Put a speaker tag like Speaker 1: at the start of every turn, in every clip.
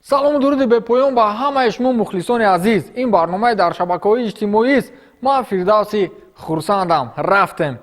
Speaker 1: салому дуруди бепоён ба ҳамаи шумо мухлисони азиз. Ин барномаи дар шабакаҳои иҷтимоист. ман Фирдавси хурсандам. Рафтем.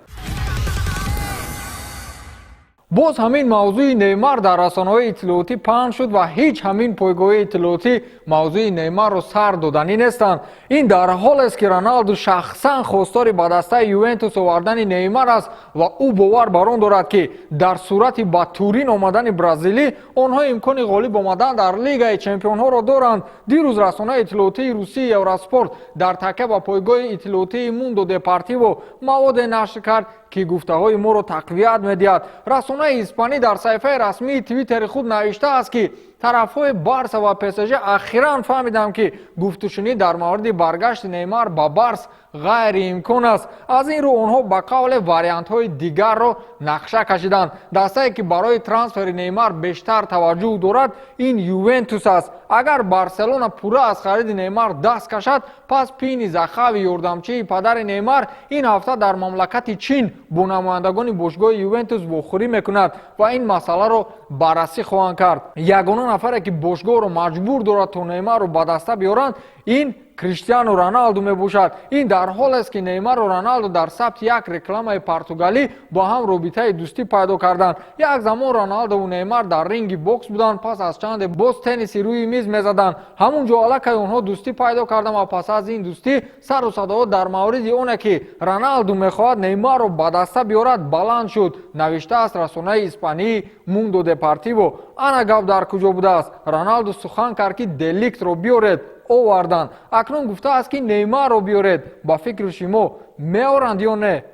Speaker 1: боз ҳамин мавзӯи Неймар дар расонаҳои иттилоотӣ паҳн шуд ва ҳеҷ ҳамин пойгоҳии иттилоотӣ мавзӯи Неймарро сар доданӣ нестанд. Ин дар ҳолест ки Роналду шахсан хостори ба дастаи Ювентус овардани Неймар аст ва ӯ бовар бар он дорад ки дар сурати ба Турин омадани бразилӣ онҳо имкони ғолиб омадан дар Лигаи Чемпионҳоро доранд. Дирӯз расонаи иттилоотии Русии Евроспорт дар такя ба пойгоҳи иттилоотии Мундо Депортиво маводе нашр кард ки гуфтаҳои моро тақвият медиҳад. Расонаи испанӣ дар саҳифаи расмии твиттери худ навиштааст ки тарафҳои Барса ва ПСЖ ахиран фаҳмиданд ки гуфтушунӣ дар мавриди баргашти Неймар ба Барс ғайриимкон аст. аз ин рӯ онҳо ба қавле вариантҳои дигарро нақша кашиданд. дастае ки барои трансфери Неймар бештар таваҷҷӯҳ дорад ин Ювентус аст. агар Барселона пурра аз хариди Неймар даст кашад, пас Пини Захави ёрдамчии падари Неймар ин ҳафта дар мамлакати Чин бо намояндагони бошгоҳи Ювентус вохӯрӣ мекунад ва ин масъаларо баррасӣ хоҳанд кард. ягона нафаре ки бошгоҳро маҷбур дорад то Неймарро ба даста биёранд, ин Криштиану Роналду мебошад. ин дар ҳолест ки Неймару Роналду дар сабти як рекламаи португалӣ бо ҳам робитаи дӯстӣ пайдо карданд. як замон Роналдову Неймар дар ринги бокс буданд, пас аз чанде боз тенниси рӯи миз мезаданд. ҳамун ҷо аллакай онҳо дӯстӣ пайдо карданд ва пас аз ин дӯстӣ сару садоҳо дар мавриди оне ки Роналду мехоҳад Неймарро ба даста биёрад баланд шуд, навиштааст расонаи испании Мундо Депортиво. ана гап дар куҷо будааст? Роналду сухан кард ки Деликтро биёред, оварданд. акнун гуфтааст ки Неймарро биёред. ба фикри шумо меоранд ё не?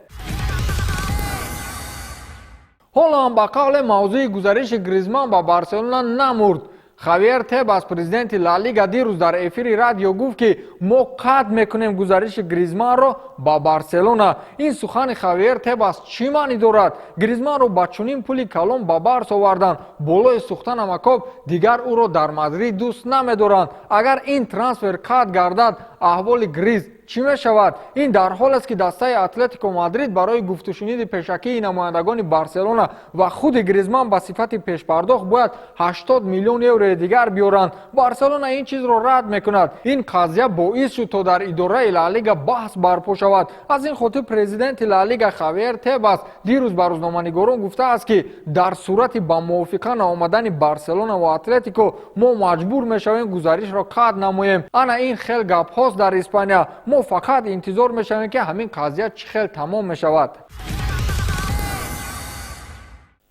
Speaker 1: ҳоло ҳам ба қавле мавзӯи гузариши Гризман ба Барселона намурд. Хавиер Тебас, президенти Ла Лига, дирӯз дар эфири радио гуфт ки мо қатъ мекунем гузариши Гризманро ба Барселона. ин сухани Хавиер Тебас чӣ маънӣ дорад? Гризманро ба чунин пули калон ба Барс оварданд. болои сухта намакоб дигар ӯро дар Мадрид дӯст намедоранд. агар ин трансфер қатъ гардад, аҳволи Гриз чӣ мешавад? ин дар ҳол аст ки дастаи Атлетико Мадрид барои гуфтушуниди пешакии намояндагони Барселона ва худи Гризман ба сифати пешпардохт бояд 80 миллион еврои дигар биёранд. Барселона ин чизро рад мекунад. ин қазия боис шуд то дар идораи Ла Лига баҳс барпо шавад. аз ин хотир президенти Ла Лига Хавиер Тебас дирӯз ба рӯзноманигорон гуфтааст ки дар сурати ба мувофиқа наомадани Барселона ва Атлетико мо маҷбур мешавем гузаришро қатъ намоем. ана ин хел гапҳост дар Испания. мо фақат интизор мешавем ки ҳамин қазия чӣ хел тамом мешавад.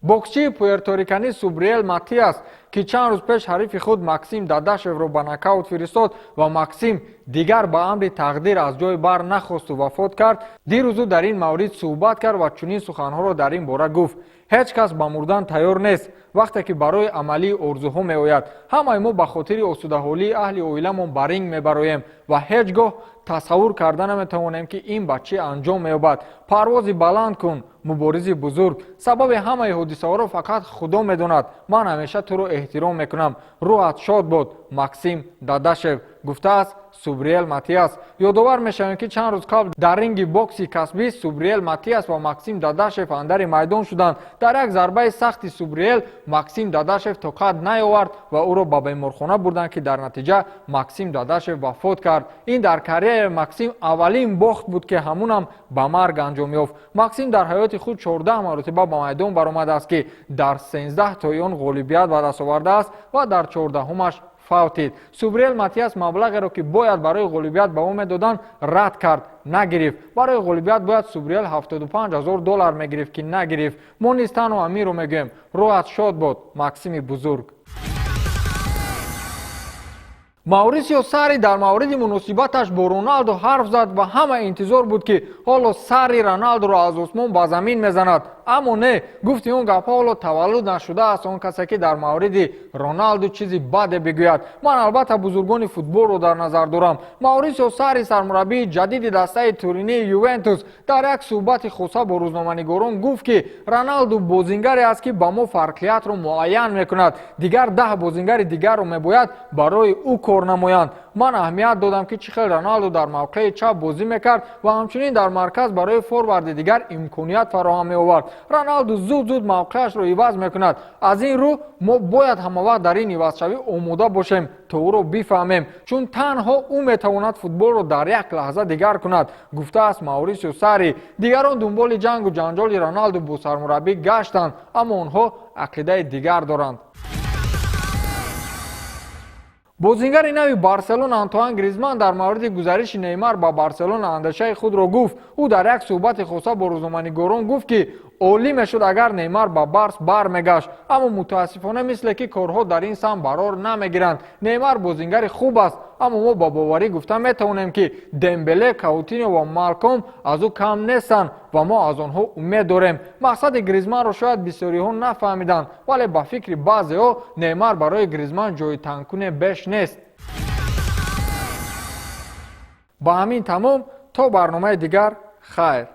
Speaker 1: боксчии пуэрториканӣ Субриэл Матиас ки чанд рӯз пеш ҳарифи худ Максим Дадашевро ба нокаут фиристод ва Максим дигар ба амри тақдир аз ҷой бар нахосту вафот кард, дирӯз ӯ дар ин маврид суҳбат кард ва чунин суханҳоро дар ин бора гуфт: ҳеҷ кас ба мурдан тайёр нест вақте ки барои амалии орзуҳо меояд. ҳамаи мо ба хотири осудаҳолии аҳли оиламон ба ринг мебароем ва ҳеҷ гоҳ тасаввур карда наметавонем ки ин ба чӣ анҷом меёбад. парвози баланд кун, муборизи бузург. сабаби ҳамаи ҳодисаҳоро фақат худо медонад. ман ҳамеша туро эҳтиром мекунам. рӯҳат шод бод. Максим Дадашев, гуфтааст Субриэл Матиас. ёдовар мешавем ки чанд рӯз қабл дар ринги бокси касбӣ Субриэл Матиас ва Максим Дадашев андари майдон шуданд. дар як зарбаи сахти Субриэл Максим Дадашев тоқат наёвард ва ӯро ба беморхона бурданд ки дар натиҷа Максим Дадашев вафот кард. ин дар карьераи Максим аввалин бохт буд ки ҳамунам ба марг анҷом ёфт. Максим дар ҳаёти худ 14 маротиба ба майдон баромадааст ки дар 13 тои он ғолибият ба даст овардааст ва дар 14-умаш фавтид. Субриэл Матиас маблағеро ки бояд барои ғолибият ба ӯ медоданд рад кард, нагирифт. барои ғолибият бояд Субриэл $75,000 мегирифт ки нагирифт. мо низ тану ҳаминро мегӯем. роҳат шод бод, Максими бузург. Маурисио Сарри дар мавриди муносибаташ бо Роналду ҳарф зад ва ҳама интизор буд ки ҳоло Сарри Роналдуро аз осмон ба замин мезанад. аммо не, гуфти он гапҳо ҳоло таваллуд нашудааст он касе ки дар мавриди Роналду чизи баде бигӯяд. ман албатта бузургони футболро дар назар дорам. Маурисио Сарри, сармураббии ҷадиди дастаи туринии Ювентус, дар як суҳбати хуса бо рӯзноманигорон гуфт ки Роналду бозингаре аст ки ба мо фарқиятро муайян мекунад. дигар 10 бозингари дигарро мебояд барои ӯ кор намоянд. ман аҳамият додам ки чӣ хел Роналдо дар мавқеи чап бозӣ мекард ва ҳамчунин дар марказ барои форварди дигар имконият фароҳам меовард. Роналдо зуд мавқеашро иваз мекунад. аз ин рӯ мо бояд ҳамавақт дар ин ивазшавӣ омода бошем то ӯро бифаҳмем, чун танҳо ӯ метавонад футболро дар як лаҳза дигар кунад, гуфтааст Маурисио Сарри. дигарон дунболи ҷангу ҷанҷоли Роналдо бо сармураббӣ гаштанд, аммо онҳо ақидаи дигар доранд. бозингари нави Барселона Антуан Гризман дар мавриди гузариши Неймар ба Барселона андешаи худро гуфт. ӯ дар як суҳбати хоса бо рӯзноманигорон гуфт ки олӣ мешуд агар Неймар ба Барс бармегашт, аммо мутаассифона мисле ки корҳо дар ин самт барор намегиранд. Неймар бозингари хуб аст, аммо мо ба боварӣ гуфта метавонем ки Дембеле, Каутиньо ва Малком аз ӯ кам нестанд ва мо аз онҳо умед дорем. мақсади Гризманро шояд бисёриҳо нафаҳмиданд, вале ба фикри баъзеҳо Неймар барои Гризман ҷои танкуне беш нест. ба ҳамин тамом, то барномаи дигар, хайр.